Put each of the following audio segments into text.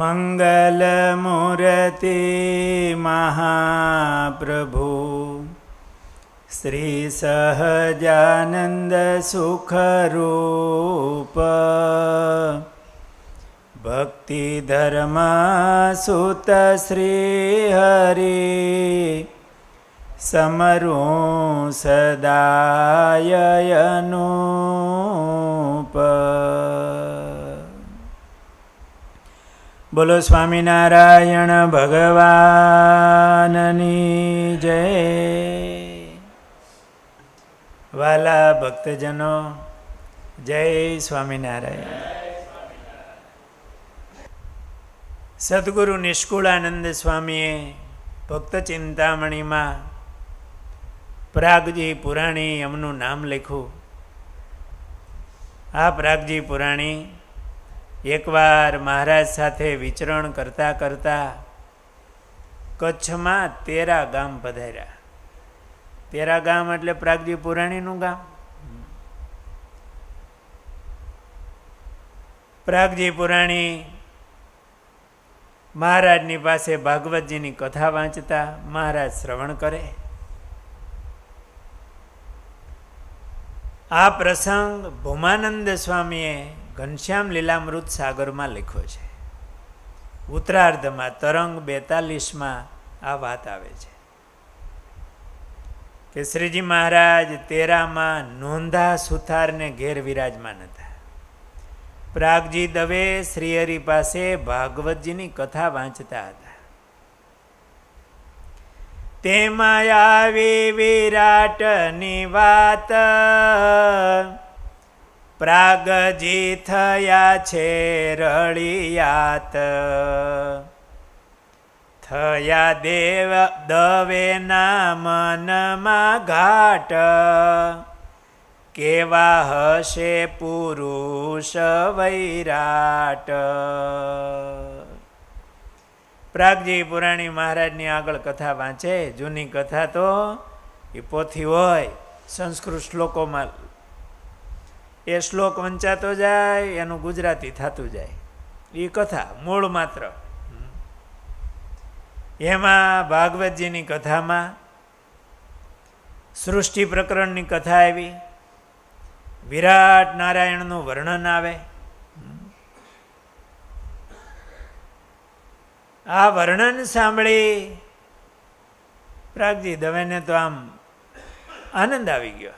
મંગલમૂર્તિ મહાપ્રભુ શ્રી સહજાનંદ સુખરૂપ ભક્તિ ધર્મ સુત શ્રી હરિ સમરું સદાય અનુપ. બોલો સ્વામિનારાયણ ભગવાનની જય. વાલા ભક્તજનો, જય સ્વામિનારાયણ. સદગુરુ નિષ્કુળાનંદ સ્વામીએ ભક્ત ચિંતામણીમાં પ્રાગજી પુરાણી એમનું નામ લખ્યું. આ પ્રાગજી પુરાણી એકવાર મહારાજ સાથે વિચરણ કરતાં કરતાં કચ્છમાં તેરા ગામ પધાર્યા. તેરા ગામ એટલે પ્રાગજી પુરાણીનું ગામ. પ્રાગજી પુરાણી મહારાજની પાસે ભાગવતજીની કથા વાંચતા મહારાજ શ્રવણ કરે. આ પ્રસંગ ભૂમાનંદ સ્વામીએ ઘનશ્યામ લીલામૃત સાગરમાં લખ્યો છે. ઉત્તરાર્ધમાં તરંગ 42માં આ વાત આવે છે કે શ્રીજી મહારાજ તેરામાં નોંધા સુથારને ઘેર વિરાજમાન હતા. પ્રાગજી દવે શ્રીહરિ પાસે ભાગવતજીની કથા વાંચતા હતા. તેમાં આવી વિરાટની વાત, પ્રાગજી થયા છે રળિયાત. થયા દેવ દવેના મનમાં ઘાટ, કેવા હશે પુરુષ વૈરાટ. પ્રાગજી પુરાણી મહારાજની આગળ કથા વાંચે. જૂની કથા તો એ પોથી હોય, સંસ્કૃત શ્લોકોમાં એ શ્લોક વંચાતો જાય, એનું ગુજરાતી થતું જાય. એ કથા મૂળ માત્ર. એમાં ભાગવતજીની કથામાં સૃષ્ટિ પ્રકરણની કથા આવી, વિરાટ નારાયણનું વર્ણન આવે. આ વર્ણન સાંભળી પ્રાગજી દવેને તો આમ આનંદ આવી ગયો.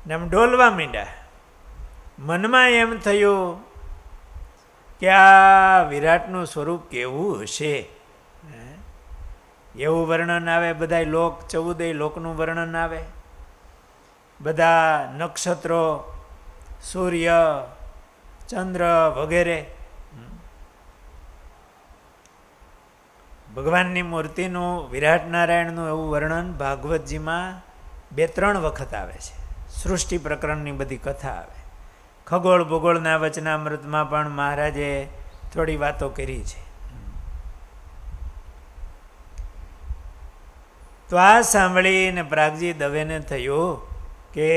આમ ડોલવા માંડ્યા. મનમાં એમ થયું કે આ વિરાટનું સ્વરૂપ કેવું હશે. એવું વર્ણન આવે. બધા લોક 14 લોકનું વર્ણન આવે. બધા નક્ષત્રો, સૂર્ય, ચંદ્ર વગેરે. ભગવાનની મૂર્તિનું, વિરાટ નારાયણનું એવું વર્ણન ભાગવતજીમાં 2-3 વખત આવે છે. સૃષ્ટિ પ્રકરણની બધી કથા આવે. ખગોળ ભૂગોળના વચનામૃતમાં પણ મહારાજે થોડી વાતો કરી છે. તો આ સાંભળીને પ્રાગજી દવેને થયું કે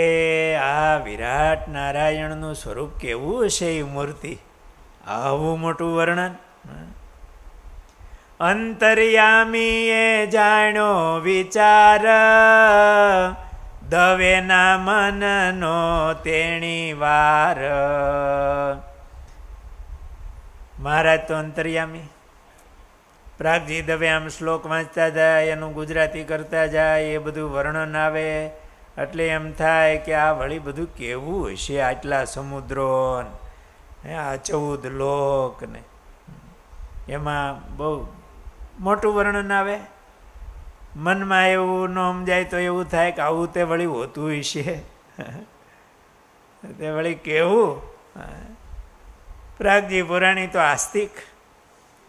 આ વિરાટ નારાયણનું સ્વરૂપ કેવું હશે. એ મૂર્તિ, આવું મોટું વર્ણન. અંતર્યામીએ જાણ્યો વિચાર, દવેના મનનો તેણી વાર. મહારાજ તો અંતર્યામી. પ્રાગજી દવે આમ શ્લોક વાંચતા જાય, એનું ગુજરાતી કરતા જાય, એ બધું વર્ણન આવે એટલે એમ થાય કે આ વળી બધું કેવું હશે. આટલા સમુદ્રો, આ 14 લોક ને એમાં બહુ મોટું વર્ણન આવે. મનમાં એવું ન સમજાય તો એવું થાય કે આવું તે વળી હોતું હશે, તે વળી કેવું. પ્રાગજી પુરાણી તો આસ્તિક.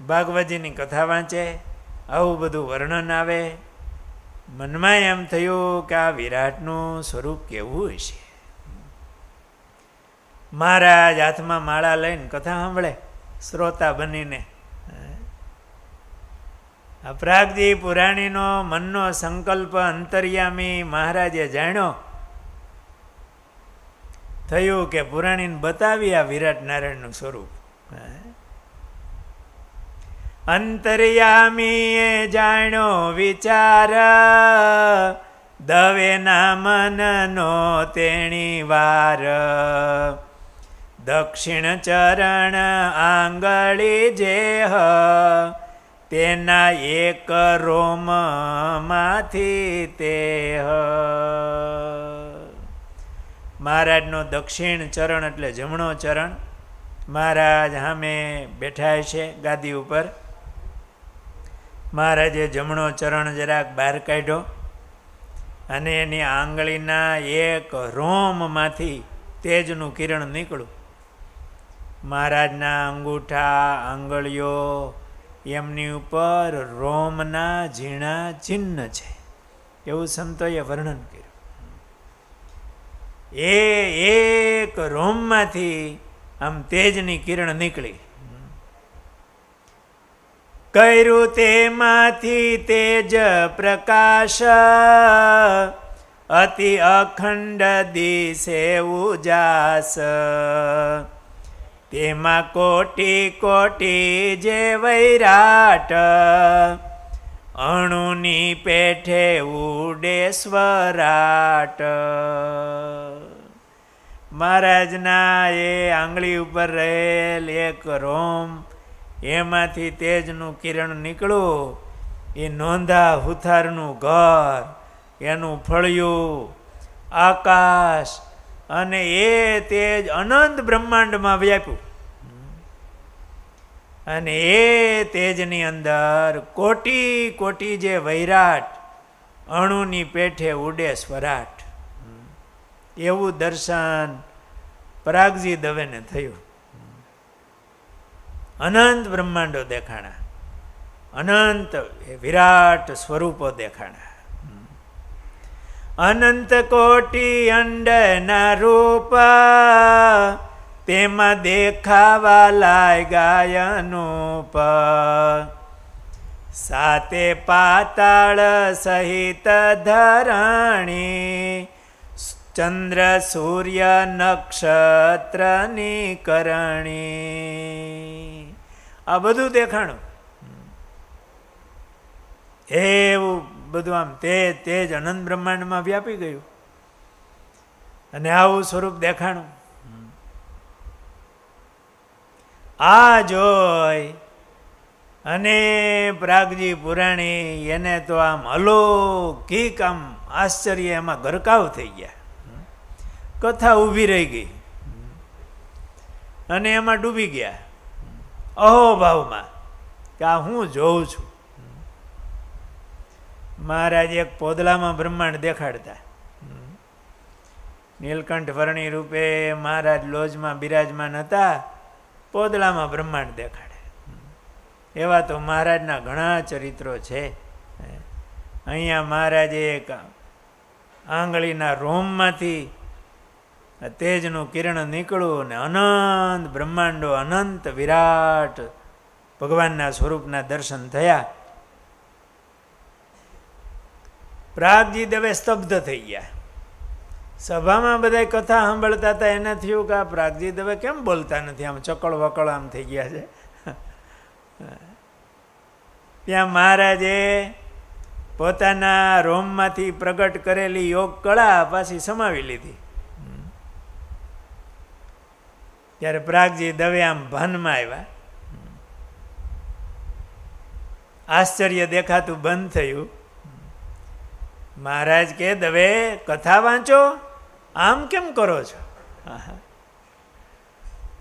ભાગવતજીની કથા વાંચે, આવું બધું વર્ણન આવે. મનમાં એમ થયું કે આ વિરાટનું સ્વરૂપ કેવું હશે. મહારાજ હાથમાં માળા લઈને કથા સાંભળે, શ્રોતા બનીને. આ પ્રાગજી પુરાણીનો મનનો સંકલ્પ અંતર્યામી મહારાજે જાણ્યો. થયું કે પુરાણીને બતાવી આ વિરાટ નારાયણનું સ્વરૂપ. અંતર્યામીએ જાણ્યો વિચાર, દવેના મનનો તેણી વાર. દક્ષિણ ચરણ આંગળી જેહ, તેના એક રોમમાંથી તેહ. મહારાજનો દક્ષિણ ચરણ એટલે જમણો ચરણ. મહારાજ સામે બેઠા છે ગાદી ઉપર. મહારાજે જમણો ચરણ જરાક બહાર કાઢ્યો અને એની આંગળીના એક રોમમાંથી તેજનું કિરણ નીકળ્યું. મહારાજના અંગૂઠા આંગળીઓ એમની ઉપર રોમના ઝીણા ચિહ્ન છે એવું સંતોએ વર્ણન કર્યું. એ એક રોમમાંથી આમ તેજની કિરણ નીકળી. કર્યું તેમાંથી તેજ પ્રકાશ, અતિ અખંડ દિશે ઉજાસ. તેમાં કોટી કોટી જે વૈરાટ, અણુની પેઠે ઉડે સ્વરાટ. મહારાજના એ આંગળી ઉપર રહેલ એક રોમ, એમાંથી તેજનું કિરણ નીકળ્યું. એ નોંધા હુથારનું ઘર, એનું ફળિયું, આકાશ, અને એ તેજ અનંત બ્રહ્માંડમાં વ્યાપ્યું. અને એ તેજની અંદર કોટી કોટી જે વૈરાટ, અણુની પેઠે ઉડે સ્વરાટ. એવું દર્શન પરાગજી દવેને થયું. અનંત બ્રહ્માંડો દેખાણા, અનંત વિરાટ સ્વરૂપો દેખાણા. અનંત કોટી અંડના રૂપ, તેમાં દેખાવા લાગ્યા અનુપ. સાતે પાતાળ સહિત ધરણી, ચંદ્ર સૂર્ય નક્ષત્રની કરણી. આ બધું દેખાણું. એવું બધું આમ તેજ તેજ અનંત બ્રહ્માંડમાં વ્યાપી ગયું. અને આવું સ્વરૂપ દેખાણું. આ જોઈ અને પ્રાગજી પુરાણી એને તો આમ અલૌકિક આમ આશ્ચર્ય એમાં ગરકાવ થઈ ગયા. કથા ઊભી રહી ગઈ અને એમાં ડૂબી ગયા અહોભાવમાં કે આ હું જોઉં છું. મહારાજ એક પોદલામાં બ્રહ્માંડ દેખાડતા. નીલકંઠ વર્ણી રૂપે મહારાજ લોજમાં બિરાજમાન હતા, પોદલામાં બ્રહ્માંડ દેખાડે. એવા તો મહારાજના ઘણા ચરિત્રો છે. અહીંયા મહારાજે એક આંગળીના રોમમાંથી તેજનું કિરણ નીકળ્યું ને અનંત બ્રહ્માંડો, અનંત વિરાટ ભગવાનના સ્વરૂપના દર્શન થયા. પ્રાગજી દવે સ્તબ્ધ થઈ ગયા. સભામાં બધા કથા સાંભળતા હતા. એને થયું કે આ પ્રાગજી દવે કેમ બોલતા નથી, આમ ચકળ વકળ આમ થઈ ગયા છે. ત્યાં મહારાજે પોતાના રોમમાંથી પ્રગટ કરેલી યોગ કળા પાછી સમાવી લીધી. ત્યારે પ્રાગજી દવે આમ ભાનમાં આવ્યા. આશ્ચર્ય દેખાતું બંધ થયું. મહારાજ કે દવે કથા વાંચો, આમ કેમ કરો છો?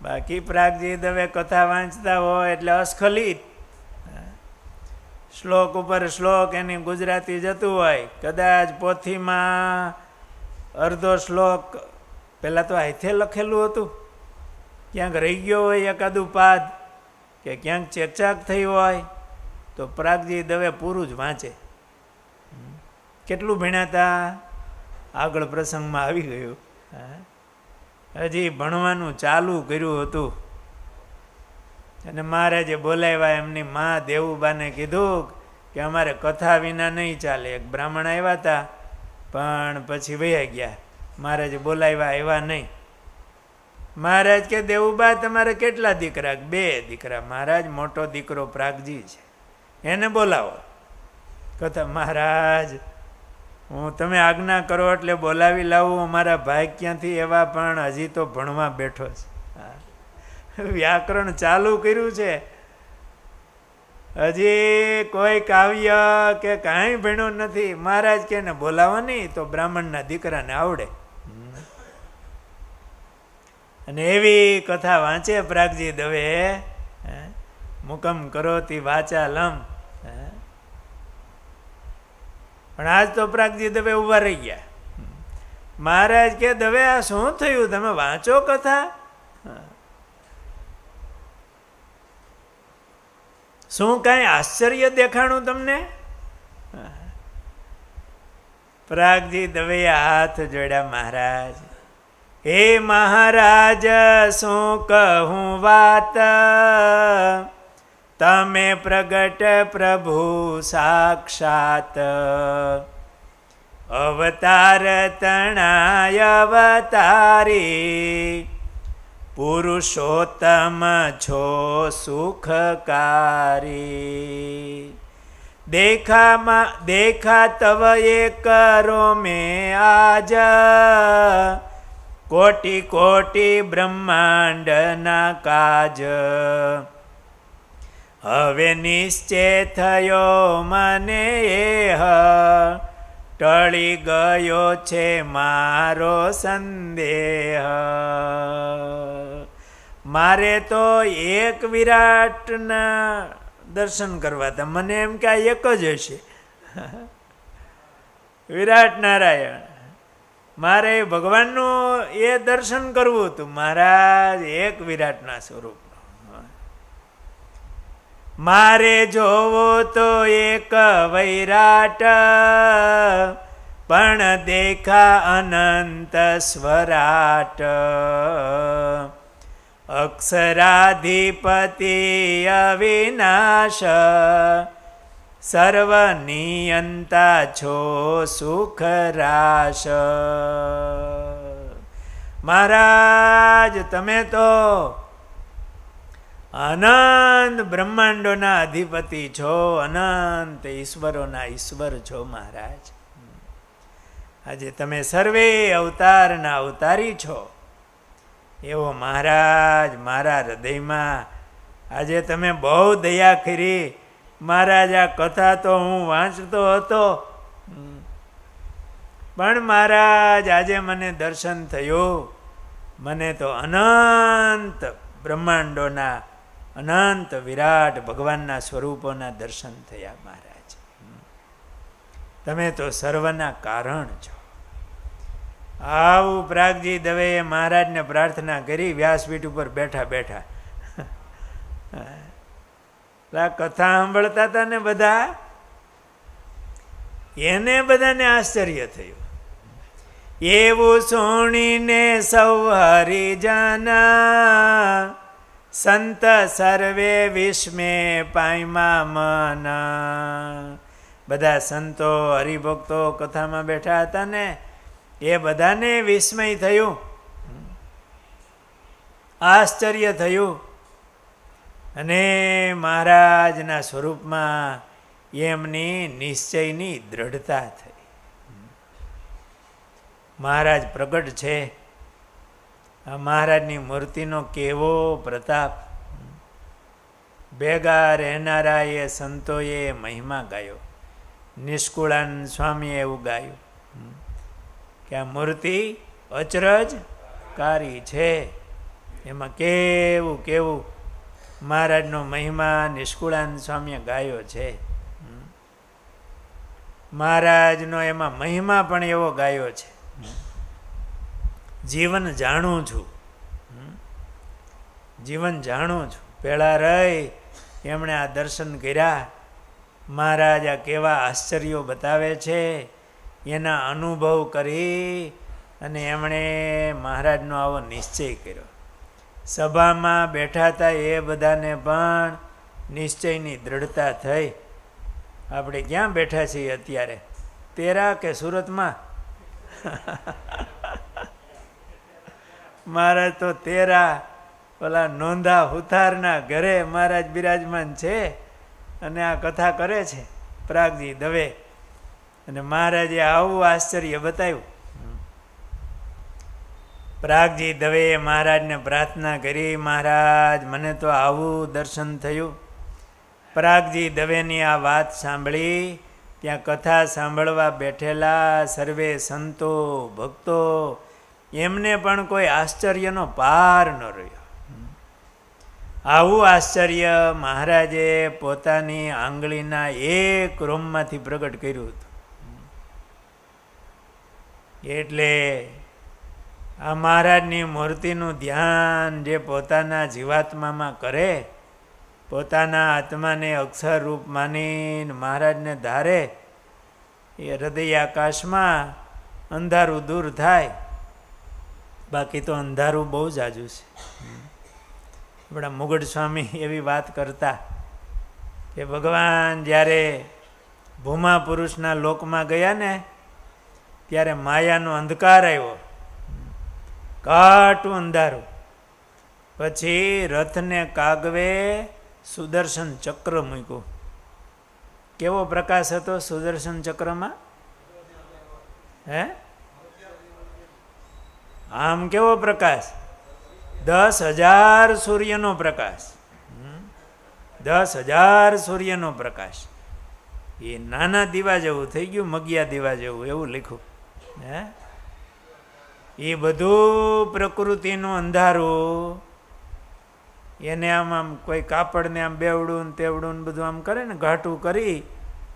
બાકી પ્રાગજી દવે કથા વાંચતા હોય એટલે અસ્ખલિત, શ્લોક ઉપર શ્લોક એની ગુજરાતી જતું હોય. કદાચ પોથીમાં અડધો શ્લોક પહેલાં તો હાથે લખેલું હતું, ક્યાંક રહી ગયો હોય એકાદું પાદ કે ક્યાંક ચેકચાક થઈ હોય તો પ્રાગજી દવે પૂરું જ વાંચે. કેટલું ભણ્યા હતા આગળ પ્રસંગમાં આવી ગયું. હજી ભણવાનું ચાલુ કર્યું હતું અને મહારાજે બોલાવ્યા. એમની મા દેવુબાને કીધું કે અમારે કથા વિના નહીં ચાલે. એક બ્રાહ્મણ આવ્યા હતા પણ પછી વયા ગયા. મહારાજે બોલાવ્યા, આવ્યા નહીં. મહારાજ કે દેવુબા તમારે કેટલા દીકરા? 2 દીકરા. મહારાજ મોટો દીકરો પ્રાગજી છે, એને બોલાવો. કથા મહારાજ હું તમે આજ્ઞા કરો એટલે બોલાવી લાવું. અમારા ભાઈ ક્યાંથી એવા, પણ હજી તો ભણવા બેઠો છે, વ્યાકરણ ચાલુ કર્યું છે, હજી કોઈ કાવ્ય કે કાંઈ ભણ્યો નથી. મહારાજ કે ને બોલાવો નહીં તો બ્રાહ્મણના દીકરાને આવડે. અને એવી કથા વાંચે પ્રાગજી દવે, મુકમ કરોતિ વાચાલમ. પણ આજ તો પ્રાગજી દવે ઉભા રહી ગયા. મહારાજ કે દવે આ શું થયું? તમે વાંચો કથા, શું કાંઈ આશ્ચર્ય દેખાણું તમને? પ્રાગજી દવે હાથ જોડ્યા. મહારાજ, હે મહારાજ શું કહું વાત, તમે પ્રગટ પ્રભુ સાક્ષાત, અવતાર તણાય અવતારી, પુરુષોત્તમ છો સુખકારી. દેખા તવ એક કરો મેં આજ, કોટી કોટી બ્રહ્માંડના કાજ. હવે નિશ્ચય થયો મને એહ, ટળી ગયો છે મારો સંદેહ. મારે તો એક વિરાટના દર્શન કરવા હતા. મને એમ કે આ એક જ હશે, વિરાટ નારાયણ. મારે ભગવાનનું એ દર્શન કરવું હતું. મહારાજ એક વિરાટના સ્વરૂપ. મારે જોવો તો એક વૈરાટ, પણ દેખા અનંત સ્વરાટ. અક્ષરાધિપતિ અવિનાશ, સર્વનિયંતા છો સુખરાશ. મહારાજ તમે તો અનંત બ્રહ્માંડોના અધિપતિ છો, અનંત ઈશ્વરોના ઈશ્વર છો. મહારાજ આજે તમે સર્વે અવતારના અવતારી છો. એવો મહારાજ મારા હૃદયમાં આજે તમે બહુ દયા કરી. મહારાજ આ કથા તો હું વાંચતો હતો, પણ મહારાજ આજે મને દર્શન થયું. મને તો અનંત બ્રહ્માંડોના અનંત વિરાટ ભગવાનના સ્વરૂપોના દર્શન થયા. મહારાજ તમે તો સર્વના કારણ છો. આવું પ્રાગજી દવેએ મહારાજને પ્રાર્થના કરી વ્યાસપીઠ ઉપર બેઠા બેઠા. કથા સાંભળતા હતા ને બધા, એને બધાને આશ્ચર્ય થયું. એવું સુણીને સૌ હરિજન, સંત સર્વે વિસ્મે પામ્યા મન. બધા સંતો હરિભક્તો કથામાં બેઠા હતા ને, એ બધાને વિસ્મય થયું, આશ્ચર્ય થયું. અને મહારાજના સ્વરૂપમાં એમની નિશ્ચયની દ્રઢતા થઈ. મહારાજ પ્રગટ છે. આ મહારાજની મૂર્તિનો કેવો પ્રતાપ. ભેગા રહેનારા એ સંતોએ મહિમા ગાયો. નિષ્કુળાનંદ સ્વામીએ એવું ગાયું કે આ મૂર્તિ અચરજકારી છે. એમાં કેવું કેવું મહારાજનો મહિમા નિષ્કુળાનંદ સ્વામીએ ગાયો છે. મહારાજનો એમાં મહિમા પણ એવો ગાયો છે. જીવન જાણું છું, જીવન જાણું છું. પેલા રહી એમણે આ દર્શન કર્યા. મહારાજ આ કેવા આશ્ચર્યો બતાવે છે, એના અનુભવ કરી અને એમણે મહારાજનો આવો નિશ્ચય કર્યો. સભામાં બેઠા હતા એ બધાને પણ નિશ્ચયની દ્રઢતા થઈ. આપણે ક્યાં બેઠા છીએ અત્યારે? તેરા કે સુરતમાં? મહારાજ તો તેરા પેલા નોંધા હુથારના ઘરે મહારાજ બિરાજમાન છે અને આ કથા કરે છે પ્રાગજી દવે. અને મહારાજે આવું આશ્ચર્ય બતાવ્યું. પ્રાગજી દવેએ મહારાજને પ્રાર્થના કરી, મહારાજ મને તો આવું દર્શન થયું. પ્રાગજી દવેની આ વાત સાંભળી ત્યાં કથા સાંભળવા બેઠેલા સર્વે સંતો ભક્તો એમને પણ કોઈ આશ્ચર્યનો પાર ન રહ્યો. આવું આશ્ચર્ય મહારાજે પોતાની આંગળીના એક રોમમાંથી પ્રગટ કર્યું હતું. એટલે આ મહારાજની મૂર્તિનું ધ્યાન જે પોતાના જીવાત્મામાં કરે, પોતાના આત્માને અક્ષર રૂપ માનીને મહારાજને ધારે, એ હૃદય આકાશમાં અંધારું દૂર થાય. બાકી તો અંધારું બહુ જાજુ છે. આપણા મુગટ સ્વામી એવી વાત કરતા કે ભગવાન જ્યારે ભૂમા પુરુષના લોકમાં ગયા ને ત્યારે માયાનો અંધકાર આવ્યો, કાટું અંધારું. પછી રથને કાગવે સુદર્શન ચક્ર મૂક્યું. કેવો પ્રકાશ હતો સુદર્શન ચક્રમાં? હે, આમ કેવો પ્રકાશ? 10,000 સૂર્યનો પ્રકાશ. 10,000 સૂર્યનો પ્રકાશ. એ નાના દીવા જેવું થઈ ગયું, મગિયા દીવા જેવું, એવું લખ્યું. હે, એ બધું પ્રકૃતિનું અંધારું એને આમ કોઈ કાપડને આમ બેવડું ને તેવડું ને બધું આમ કરે ને, ઘાટું કરી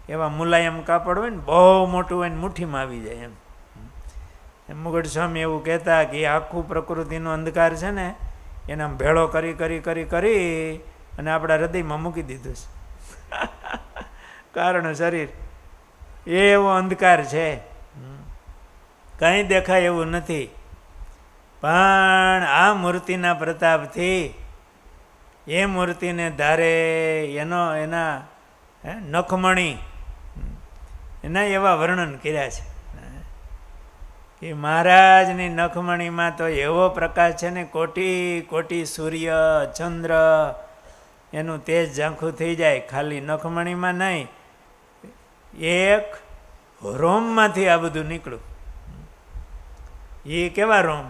એવા મુલાયમ કાપડ હોય ને, બહુ મોટું હોય ને મુઠ્ઠીમાં આવી જાય એમ મુગટ સ્વામી એવું કહેતા કે આખું પ્રકૃતિનો અંધકાર છે ને એને આમ ભેળો કરી કરી કરી કરી અને આપણા હૃદયમાં મૂકી દીધું છે. કારણ શરીર એવો અંધકાર છે, કંઈ દેખાય એવું નથી. પણ આ મૂર્તિના પ્રતાપથી એ મૂર્તિને ધારે એના નખમણી એના એવા વર્ણન કર્યા છે કે મહારાજની નખમણીમાં તો એવો પ્રકાશ છે ને, કોટી કોટી સૂર્ય ચંદ્ર એનું તેજ ઝાંખું થઈ જાય. ખાલી નખમણીમાં નહીં, એક રોમમાંથી આ બધું નીકળ્યું. એ કેવા રોમ?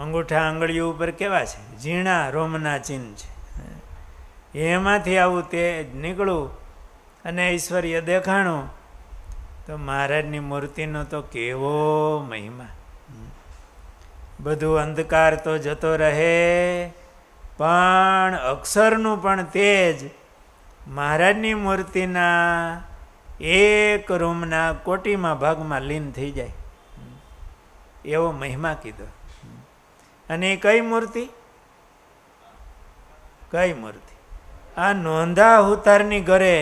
અંગૂઠા આંગળીઓ ઉપર કેવા છે? ઝીણા રોમના ચિહ્ન છે. એમાંથી આવું તેજ નીકળ્યું અને ઐશ્વર્ય દેખાણું. તો મહારાજની મૂર્તિનો તો કેવો મહિમા! બધું અંધકાર તો જતો રહે, પણ અક્ષરનું પણ તેજ મહારાજની મૂર્તિના એક રૂમના કોટીમાં ભાગમાં લીન થઈ જાય, એવો મહિમા કીધો. અને એ કઈ મૂર્તિ? કઈ મૂર્તિ? આ નોંધા હુતારની ઘરે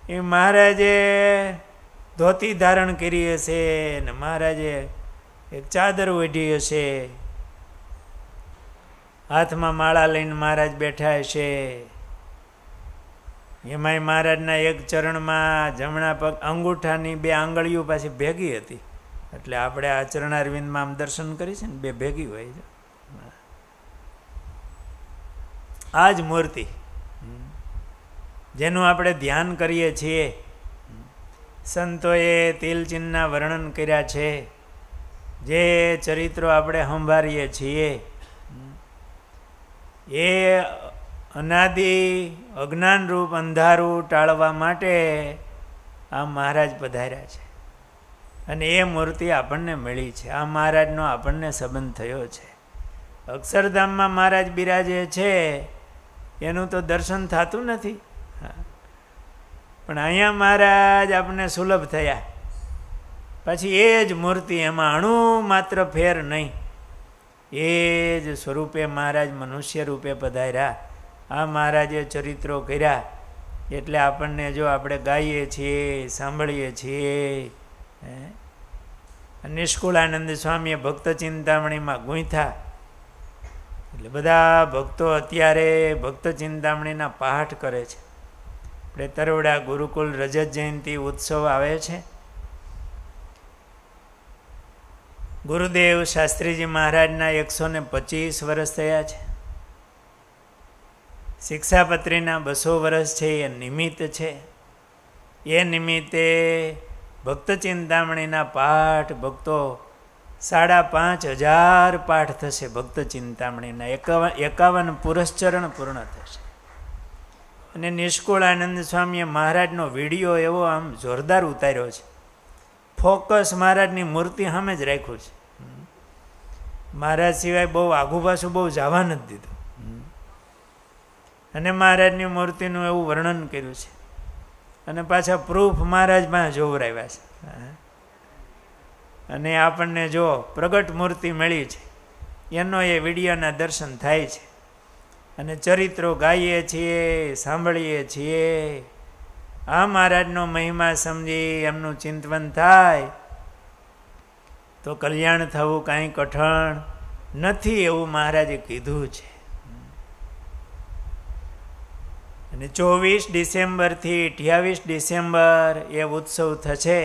એ મહારાજે ધોતી ધારણ કરી હશે ને મહારાજે એક ચાદર ઓઢી હશે, હાથમાં માળા લઈને મહારાજ બેઠા હશે. એમાંય મહારાજના એક ચરણમાં જમણા પગ અંગૂઠાની 2 આંગળીઓ પાછી ભેગી હતી. એટલે આપણે આ ચરણારવિંદમાં આમ દર્શન કરી છે ને, 2 ભેગી હોય છે. આ જ મૂર્તિ જેનું આપણે ધ્યાન કરીએ છીએ. સંતોએ તિલચિહ્નના વર્ણન કર્યા છે, જે ચરિત્રો આપણે સંભાળીએ છીએ એ અનાદિ અજ્ઞાનરૂપ અંધારું ટાળવા માટે આ મહારાજ પધાર્યા છે. અને એ મૂર્તિ આપણને મળી છે. આ મહારાજનો આપણને સંબંધ થયો છે. અક્ષરધામમાં મહારાજ બિરાજે છે એનું તો દર્શન થતું નથી, પણ અહીંયા મહારાજ આપણને સુલભ થયા. પછી એ જ મૂર્તિ, એમાં અણુ માત્ર ફેર નહીં, એ જ સ્વરૂપે મહારાજ મનુષ્ય રૂપે પધાર્યા. આ મહારાજે ચરિત્રો કર્યા એટલે આપણને જો આપણે ગાઈએ છીએ, સાંભળીએ છીએ. નિષ્કુળાનંદ સ્વામીએ ભક્ત ચિંતામણીમાં ગૂંથા, એટલે બધા ભક્તો અત્યારે ભક્ત ચિંતામણીના પાઠ કરે છે. આપણે તરવડા ગુરુકુલ રજત જયંતિ ઉત્સવ આવે છે, ગુરુદેવ શાસ્ત્રીજી મહારાજના 125 વર્ષ થયા છે. શિક્ષાપત્રીના 200 વર્ષ છે એ નિમિત્ત છે. એ નિમિત્તે ભક્ત ચિંતામણીના પાઠ ભક્તો 5,500 પાઠ થશે. ભક્ત ચિંતામણીના 51 પુરશ્ચરણ પૂર્ણ થશે. અને નિષ્કુળાનંદ સ્વામીએ મહારાજનો વિડીયો એવો આમ જોરદાર ઉતાર્યો છે. ફોકસ મહારાજની મૂર્તિ સામે જ રાખ્યું છે. મહારાજ સિવાય બહુ આઘું પાછું બહુ જવા નથી દીધું. અને મહારાજની મૂર્તિનું એવું વર્ણન કર્યું છે. અને પાછા પ્રૂફ મહારાજમાં જોવરાવ્યા છે. અને આપણને જો પ્રગટ મૂર્તિ મળી છે એનો એ વિડીયોના દર્શન થાય છે. અને ચરિત્રો ગાઈએ છીએ, સાંભળીએ છીએ. આ મહારાજનો મહિમા સમજી એમનું ચિંતન થાય તો કલ્યાણ થવું કાંઈ કઠણ નથી એવું મહારાજે કીધું છે. અને 24 ડિસેમ્બરથી 28 ડિસેમ્બર એ ઉત્સવ થશે.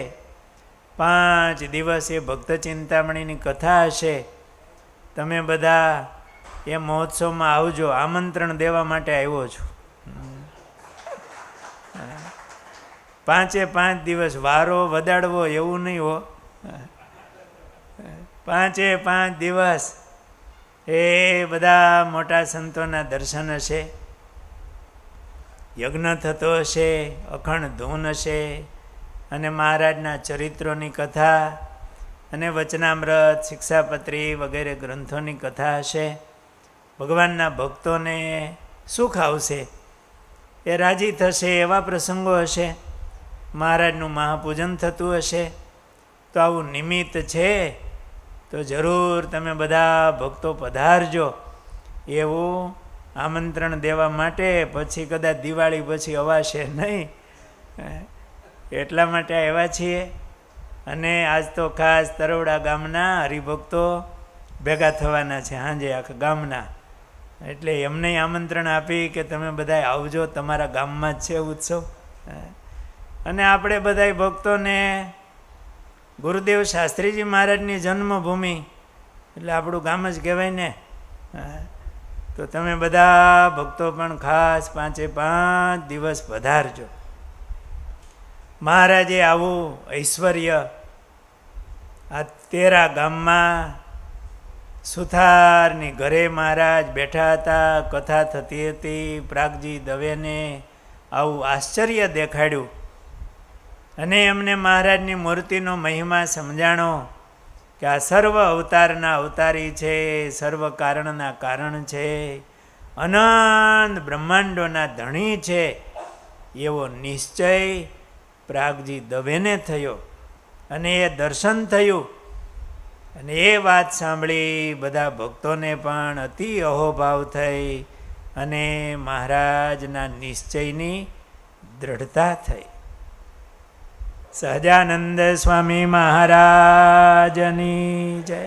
5 દિવસ એ ભક્ત ચિંતામણીની કથા હશે. તમે બધા એ મહોત્સવમાં આવજો. આમંત્રણ દેવા માટે આવ્યો છું. 5 દિવસ વારો વદાડવો એવું નહીં હો. 5 દિવસ એ બધા મોટા સંતોના દર્શન હશે, યજ્ઞ થતો હશે, અખંડ ધૂન હશે, અને મહારાજના ચરિત્રોની કથા અને વચનામૃત, શિક્ષાપત્રી વગેરે ગ્રંથોની કથા હશે. ભગવાનના ભક્તોને સુખ આવશે, એ રાજી થશે એવા પ્રસંગો હશે. મહારાજનું મહાપૂજન થતું હશે. તો આવું નિમિત્ત છે તો જરૂર તમે બધા ભક્તો પધારજો એવું આમંત્રણ દેવા માટે. પછી કદાચ દિવાળી પછી અવાશે નહીં, એટલા માટે આવ્યા છીએ. અને આજ તો ખાસ તરવડા ગામના હરિભક્તો ભેગા થવાના છે સાંજે આખા ગામના. એટલે એમને આમંત્રણ આપી કે તમે બધા આવજો, તમારા ગામમાં જ છે ઉત્સવ. અને આપણે બધા ભક્તોને ગુરુદેવ શાસ્ત્રીજી મહારાજની જન્મભૂમિ એટલે આપણું ગામ જ કહેવાય ને. તો તમે બધા ભક્તો પણ ખાસ 5 દિવસ પધારજો. મહારાજે આવું ઐશ્વર્ય આ 13 ગામમાં સુથારની ઘરે મહારાજ બેઠા હતા, કથા થતી હતી. પ્રાગજી દવેને આવું આશ્ચર્ય દેખાડ્યું અને એમને મહારાજની મૂર્તિનો મહિમા સમજાણો કે આ સર્વ અવતારના અવતારી છે, સર્વ કારણના કારણ છે, અનંત બ્રહ્માંડોના ધણી છે, એવો નિશ્ચય પ્રાગજી દવેને થયો. અને એ દર્શન થયું. અને એ વાત સાંભળી બધા ભક્તોને પણ અતિ અહોભાવ થઈ અને મહારાજના નિશ્ચયની દ્રઢતા થઈ. સહજાનંદ સ્વામી મહારાજની જય.